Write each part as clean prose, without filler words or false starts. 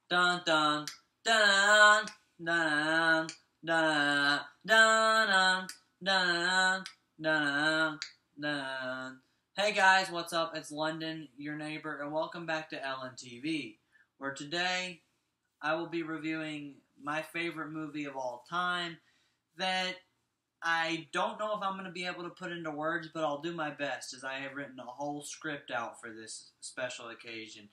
Dun dun dun dun dun dun dun dun dun. Hey guys, what's up? It's London, your neighbor, and welcome back to LNTV, where today I will be reviewing my favorite movie of all time that I don't know if I'm going to be able to put into words, but I'll do my best as I have written a whole script out for this special occasion.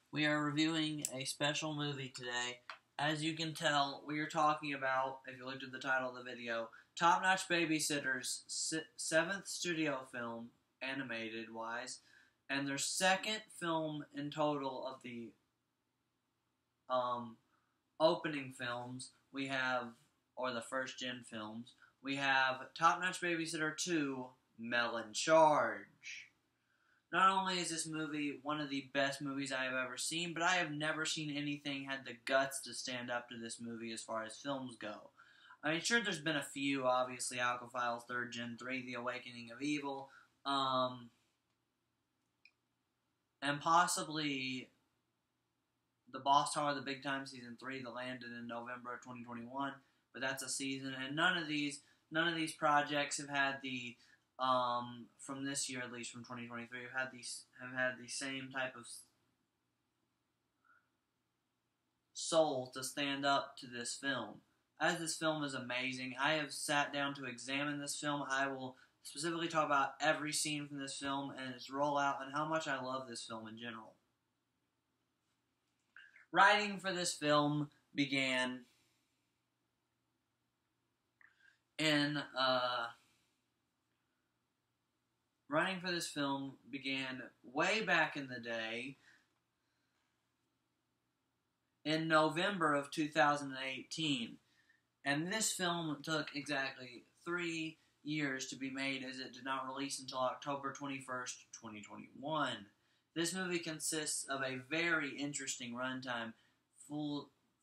We are reviewing a special movie today. As you can tell, we are talking about, if you looked at the title of the video, Top Notch Babysitter's seventh studio film, animated-wise, and their second film in total of the opening films. We have, or the first-gen films, we have Top Notch Babysitter 2, Melon Charge. Not only is this movie one of the best movies I have ever seen, but I have never seen anything had the guts to stand up to this movie as far as films go. I mean, sure, there's been a few, obviously, Alpha Files, 3rd Gen 3, The Awakening of Evil, and possibly The Boss Tower, The Big Time Season 3 that landed in November of 2021, but that's a season, and none of these projects have had the from this year, at least from 2023, have had the same type of soul to stand up to this film. As this film is amazing, I have sat down to examine this film. I will specifically talk about every scene from this film and its rollout and how much I love this film in general. Writing for this film began way back in the day, in November of 2018. And this film took exactly 3 years to be made, as it did not release until October 21st, 2021. This movie consists of a very interesting runtime,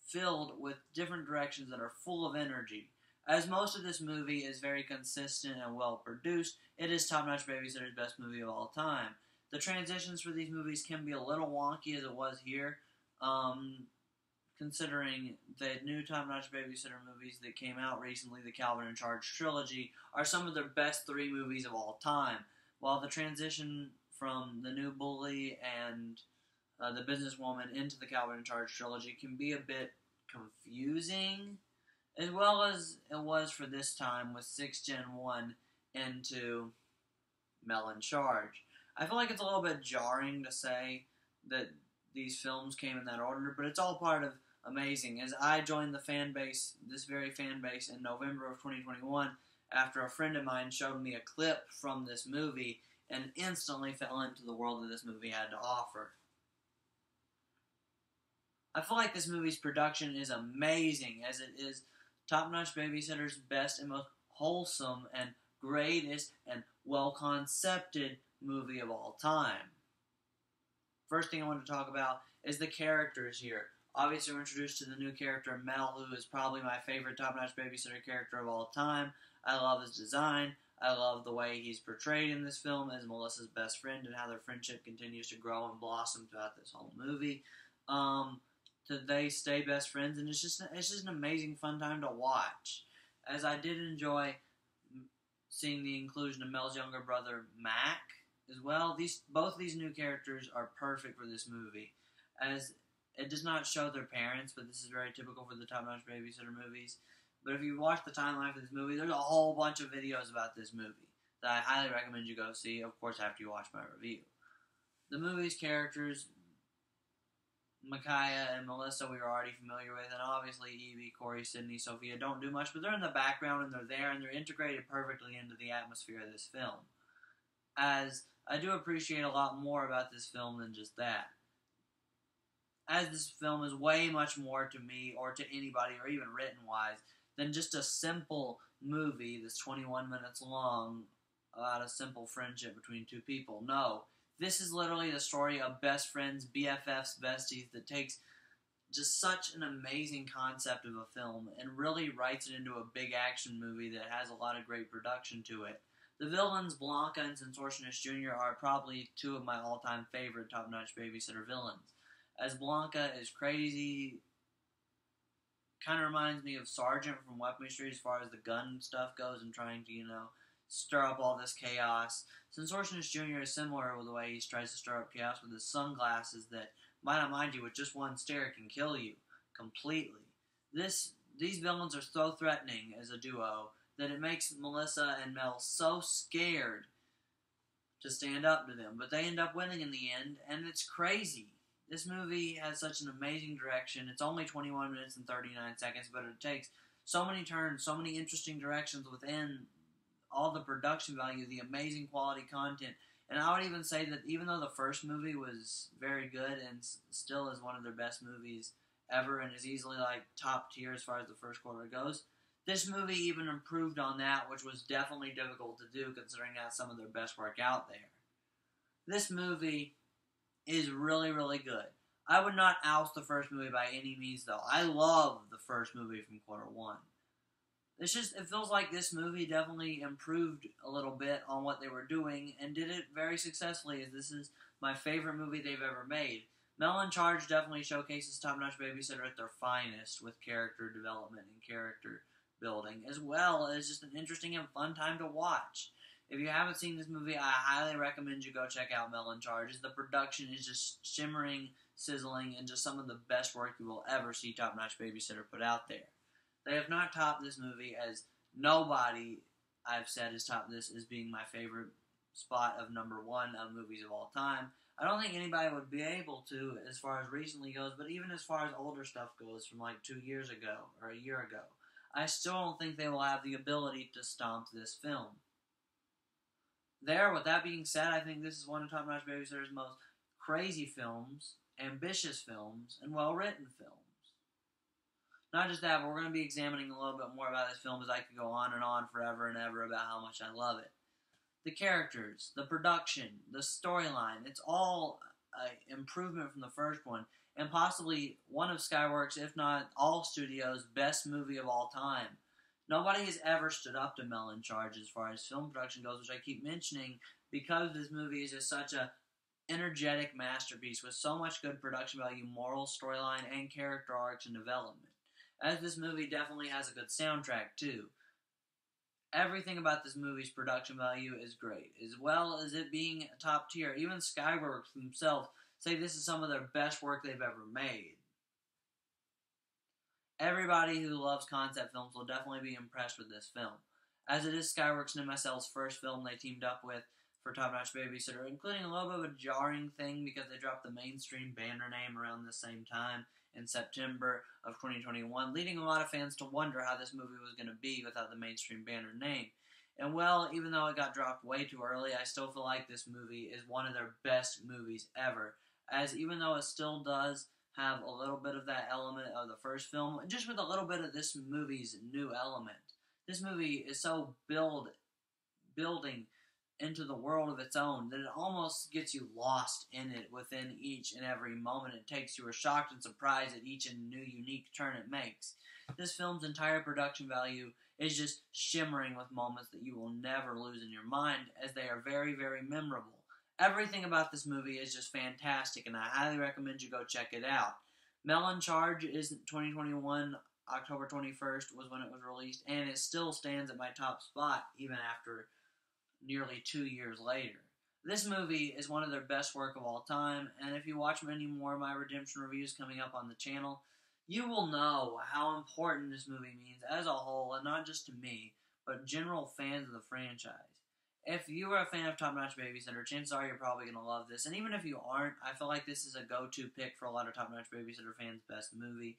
filled with different directions that are full of energy. As most of this movie is very consistent and well produced, it is Top Notch Babysitter's best movie of all time. The transitions for these movies can be a little wonky, as it was here, considering the new Top Notch Babysitter movies that came out recently, the Calvin and Charge trilogy, are some of their best 3 movies of all time, while the transition from the new Bully and the Businesswoman into the Calvin and Charge trilogy can be a bit confusing, as well as it was for this time with 6th Gen 1 into Melon Charge. I feel like it's a little bit jarring to say that these films came in that order, but it's all part of amazing, as I joined the fan base, this very fan base, in November of 2021 after a friend of mine showed me a clip from this movie and instantly fell into the world that this movie had to offer. I feel like this movie's production is amazing, as it is Top Notch Babysitter's best and most wholesome and greatest and well-concepted movie of all time. First thing I want to talk about is the characters here. Obviously, we're introduced to the new character, Mel, who is probably my favorite Top Notch Babysitter character of all time. I love his design. I love the way he's portrayed in this film as Melissa's best friend and how their friendship continues to grow and blossom throughout this whole movie. They stay best friends, and it's just an amazing, fun time to watch. As I did enjoy seeing the inclusion of Mel's younger brother, Mac, as well. Both these new characters are perfect for this movie, as it does not show their parents, but this is very typical for the Top Notch Babysitter movies. But if you watch the timeline for this movie, there's a whole bunch of videos about this movie that I highly recommend you go see, of course, after you watch my review. The movie's characters, Micaiah and Melissa, we were already familiar with, and obviously Evie, Corey, Sydney, Sophia don't do much, but they're in the background, and they're there, and they're integrated perfectly into the atmosphere of this film. As I do appreciate a lot more about this film than just that. As this film is way much more to me, or to anybody, or even written-wise, than just a simple movie that's 21 minutes long about a simple friendship between 2 people. No, this is literally the story of best friends, BFFs, besties, that takes just such an amazing concept of a film and really writes it into a big action movie that has a lot of great production to it. The villains, Blanca and Censortionist Jr., are probably two of my all-time favorite top-notch babysitter villains. As Blanca is crazy, kind of reminds me of Sergeant from Weaponry as far as the gun stuff goes and trying to, stir up all this chaos. Censortionist Jr. is similar with the way he tries to stir up chaos with his sunglasses that, might I mind you, with just one stare can kill you completely. These villains are so threatening as a duo that it makes Melissa and Mel so scared to stand up to them. But they end up winning in the end, and it's crazy. This movie has such an amazing direction. It's only 21 minutes and 39 seconds, but it takes so many turns, so many interesting directions within all the production value, the amazing quality content. And I would even say that even though the first movie was very good and still is one of their best movies ever and is easily like top tier as far as the first quarter goes, this movie even improved on that, which was definitely difficult to do considering that's some of their best work out there. This movie is really, really good. I would not oust the first movie by any means, though. I love the first movie from quarter one. It feels like this movie definitely improved a little bit on what they were doing and did it very successfully, as this is my favorite movie they've ever made. Mel in Charge definitely showcases top-notch babysitter at their finest with character development and character building, as well as just an interesting and fun time to watch. If you haven't seen this movie, I highly recommend you go check out Mel in Charge. The production is just shimmering, sizzling, and just some of the best work you will ever see top-notch babysitter put out there. They have not topped this movie, as nobody I've said has topped this as being my favorite spot of number one of movies of all time. I don't think anybody would be able to as far as recently goes, but even as far as older stuff goes from like 2 years ago or a year ago, I still don't think they will have the ability to stomp this film. With that being said, I think this is one of Top-Notch Babysitter's most crazy films, ambitious films, and well-written films. Not just that, but we're going to be examining a little bit more about this film as I could go on and on forever and ever about how much I love it. The characters, the production, the storyline, it's all an improvement from the first one, and possibly one of Skyworks, if not all studios' best movie of all time. Nobody has ever stood up to Mel in Charge as far as film production goes, which I keep mentioning because this movie is just such a energetic masterpiece with so much good production value, moral storyline, and character arcs and development. As this movie definitely has a good soundtrack too. Everything about this movie's production value is great, as well as it being top tier. Even Skyworks themselves say this is some of their best work they've ever made. Everybody who loves concept films will definitely be impressed with this film, as it is Skyworks and MSL's first film they teamed up with for Top-Notch Babysitter, including a little bit of a jarring thing because they dropped the mainstream banner name around the same time in September of 2021, leading a lot of fans to wonder how this movie was going to be without the mainstream banner name. And well, even though it got dropped way too early, I still feel like this movie is one of their best movies ever, as even though it still does have a little bit of that element of the first film, just with a little bit of this movie's new element. This movie is so building into the world of its own that it almost gets you lost in it within each and every moment it takes. You are shocked and surprised at each and new unique turn it makes. This film's entire production value is just shimmering with moments that you will never lose in your mind, as they are very, very memorable. Everything about this movie is just fantastic, and I highly recommend you go check it out. Mel in Charge is 2021, October 21st was when it was released, and it still stands at my top spot even after nearly 2 years later. This movie is one of their best work of all time, and if you watch many more of my redemption reviews coming up on the channel, you will know how important this movie means as a whole, and not just to me, but general fans of the franchise. If you are a fan of Top-Notch Babysitter, chances are you're probably going to love this. And even if you aren't, I feel like this is a go-to pick for a lot of Top-Notch Babysitter fans' best movie.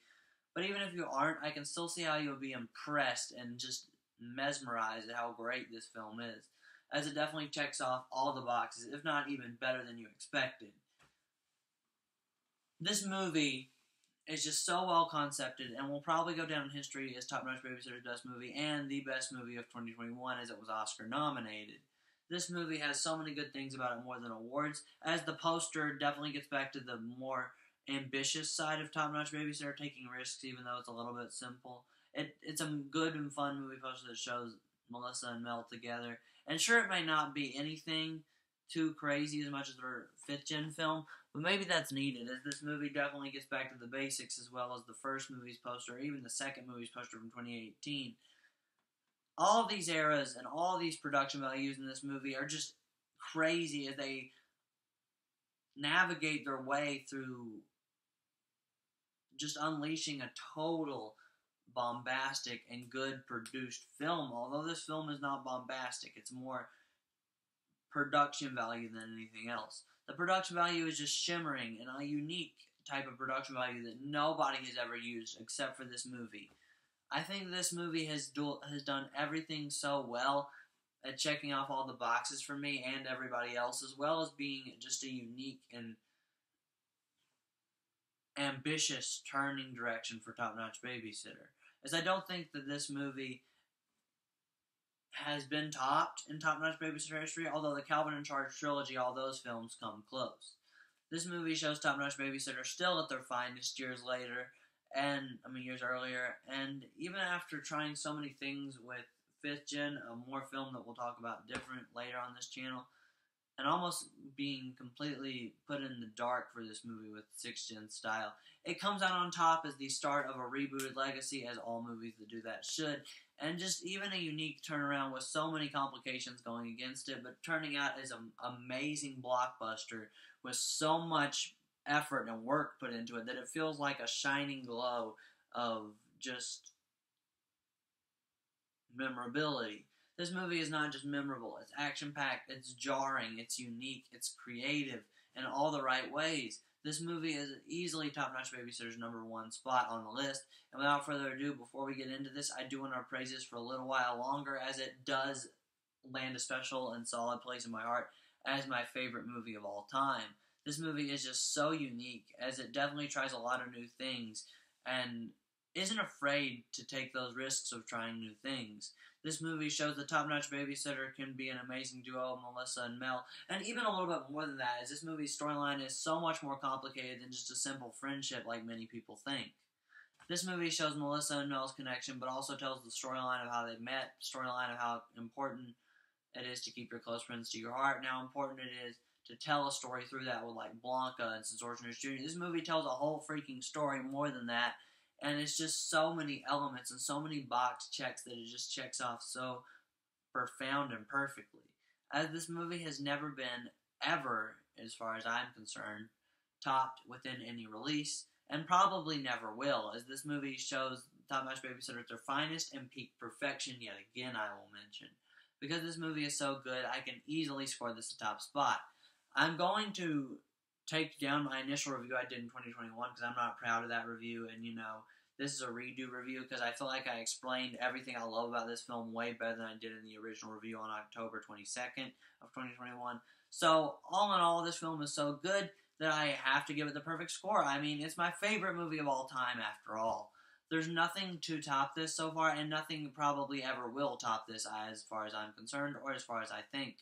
But even if you aren't, I can still see how you'll be impressed and just mesmerized at how great this film is, as it definitely checks off all the boxes, if not even better than you expected. This movie is just so well concepted and will probably go down in history as Top-Notch Babysitter's best movie and the best movie of 2021, as it was Oscar nominated. This movie has so many good things about it more than awards, as the poster definitely gets back to the more ambitious side of Top-Notch Babysitter, taking risks even though it's a little bit simple. It's a good and fun movie poster that shows Melissa and Mel together. And sure, it may not be anything too crazy as much as their 5th gen film, but maybe that's needed, as this movie definitely gets back to the basics as well as the first movie's poster, or even the second movie's poster from 2018. All of these eras and all of these production values in this movie are just crazy as they navigate their way through just unleashing a total bombastic and good produced film. Although this film is not bombastic, it's more production value than anything else. The production value is just shimmering and a unique type of production value that nobody has ever used except for this movie. I think this movie has done everything so well at checking off all the boxes for me and everybody else, as well as being just a unique and ambitious turning direction for Top Notch Babysitter. As I don't think that this movie has been topped in Top Notch Babysitter history, although the Calvin and Charge trilogy, all those films come close. This movie shows Top Notch Babysitter still at their finest years later, years earlier, and even after trying so many things with 5th gen, a more film that we'll talk about different later on this channel, and almost being completely put in the dark for this movie with 6th gen style, it comes out on top as the start of a rebooted legacy, as all movies that do that should, and just even a unique turnaround with so many complications going against it, but turning out as an amazing blockbuster with so much effort and work put into it that it feels like a shining glow of just memorability. This movie is not just memorable, it's action-packed, it's jarring, it's unique, it's creative in all the right ways. This movie is easily Top Notch Babysitter's #1 spot on the list, and without further ado, before we get into this, I do want to praise this for a little while longer, as it does land a special and solid place in my heart as my favorite movie of all time. This movie is just so unique, as it definitely tries a lot of new things, and isn't afraid to take those risks of trying new things. This movie shows the Top Notch Babysitter can be an amazing duo of Melissa and Mel, and even a little bit more than that, as this movie's storyline is so much more complicated than just a simple friendship like many people think. This movie shows Melissa and Mel's connection, but also tells the storyline of how they met, storyline of how important it is to keep your close friends to your heart, and how important it is to tell a story through that with, like, Blanca and Since Origins Jr. This movie tells a whole freaking story more than that, and it's just so many elements and so many box checks that it just checks off so profound and perfectly. As this movie has never been, ever, as far as I'm concerned, topped within any release, and probably never will, as this movie shows Top Notch Babysitter at their finest and peak perfection, yet again I will mention. Because this movie is so good, I can easily score this a top spot. I'm going to take down my initial review I did in 2021 because I'm not proud of that review, and this is a redo review because I feel like I explained everything I love about this film way better than I did in the original review on October 22nd of 2021. So, all in all, this film is so good that I have to give it the perfect score. I mean, it's my favorite movie of all time after all. There's nothing to top this so far, and nothing probably ever will top this as far as I'm concerned, or as far as I think.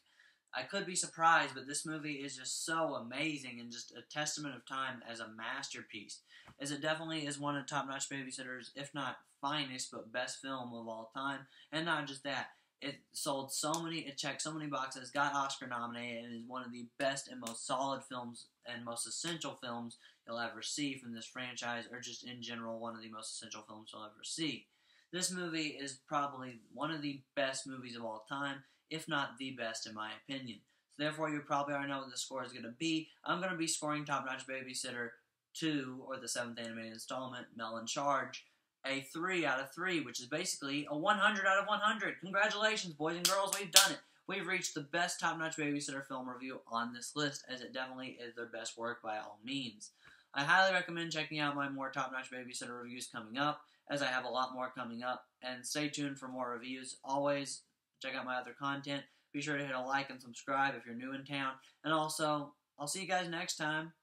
I could be surprised, but this movie is just so amazing and just a testament of time as a masterpiece, as it definitely is one of Top Notch Babysitter's, if not finest, but best film of all time. And not just that, it checked so many boxes, got Oscar nominated, and is one of the best and most solid films and most essential films you'll ever see from this franchise, or just in general, one of the most essential films you'll ever see. This movie is probably one of the best movies of all time, if not the best in my opinion. So therefore, you probably already know what the score is going to be. I'm going to be scoring Top Notch Babysitter 2, or the 7th animated installment, Mel in Charge, a 3 out of 3, which is basically a 100 out of 100. Congratulations, boys and girls, we've done it. We've reached the best Top Notch Babysitter film review on this list, as it definitely is their best work by all means. I highly recommend checking out my more Top Notch Babysitter reviews coming up, as I have a lot more coming up, and stay tuned for more reviews. Always check out my other content. Be sure to hit a like and subscribe if you're new in town. And also, I'll see you guys next time.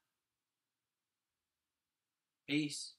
Peace.